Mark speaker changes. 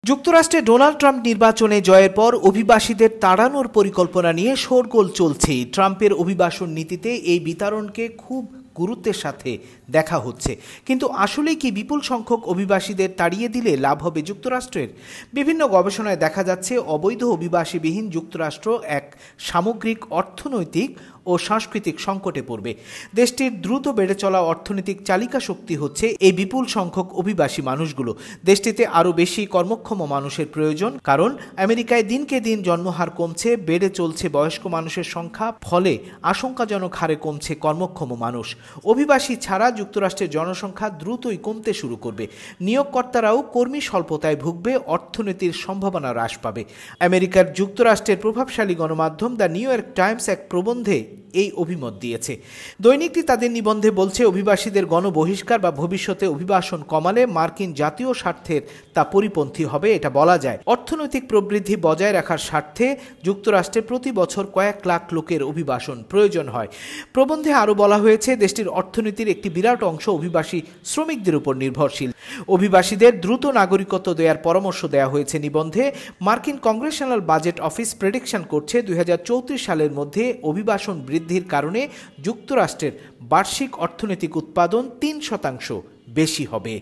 Speaker 1: যুক্তরাষ্ট্রে Donald Trump নির্বাচনে জয়ের পর অভিবাসীদের তাড়ানোর পরিকল্পনা নিয়ে শোরগোল চলছেই। ট্রাম্পের অভিবাসন নীতিতে এই বিতরণকে খুব গুরুত্বের সাথে দেখা হচ্ছে, কিন্তু আসলেই কি বিপুল সংখ্যক অভিবাসীদের তাড়িয়ে দিলে লাভ হবে যুক্তরাষ্ট্রের? বিভিন্ন গবেষণায় দেখা যাচ্ছে অবৈধ অভিবাসীবিহীন যুক্তরাষ্ট্র এক সামগ্রিক অর্থনৈতিক ও সাংস্কৃতিক সংকটে পড়বে। দেশটির দ্রুত বেড়ে চলা অর্থনৈতিক চালিকা শক্তি হচ্ছে এই বিপুল সংখ্যক অভিবাসী মানুষগুলো। দেশটিতে আরও বেশি কর্মক্ষম মানুষের প্রয়োজন, কারণ আমেরিকায় দিনকে দিন জন্মহার কমছে, বেড়ে চলছে বয়স্ক মানুষের সংখ্যা, ফলে আশঙ্কাজনক হারে কমছে কর্মক্ষম মানুষ। অভিবাসী ছাড়া যুক্তরাষ্ট্রের জনসংখ্যা দ্রুতই কমতে শুরু করবে। নিয়োগকর্তারাও কর্মী স্বল্পতায় ভুগবে, অর্থনীতির সম্ভাবনা হ্রাস পাবে। আমেরিকার যুক্তরাষ্ট্রের প্রভাবশালী গণমাধ্যম দ্য নিউ ইয়র্ক টাইমস এক প্রবন্ধে এই অভিমত দিয়েছে। দৈনিকটি তাদের নিবন্ধে বলছে, অভিবাসীদের গণবহিষ্কার বা ভবিষ্যতে অভিবাসন কমালে মার্কিন জাতীয় স্বার্থের তা পরিপন্থী হবে, এটা বলা যায়। অর্থনৈতিক প্রবৃদ্ধি বজায় রাখার স্বার্থে যুক্তরাষ্ট্রে প্রতি বছর কয়েক লাখ লোকের অভিবাসন প্রয়োজন হয়। প্রবন্ধে আরও বলা হয়েছে, দেশটির অর্থনীতির একটি বিরাট অংশ অভিবাসী শ্রমিকদের উপর নির্ভরশীল। অভিবাসীদের দ্রুত নাগরিকত্ব দেওয়ার পরামর্শ দেওয়া হয়েছে নিবন্ধে। মার্কিন কংগ্রেশনাল বাজেট অফিস প্রেডিকশন করছে 2034 সালের মধ্যে অভিবাসন বৃদ্ধির কারণে যুক্তরাষ্ট্রের বার্ষিক অর্থনৈতিক উৎপাদন 3% বেশি হবে।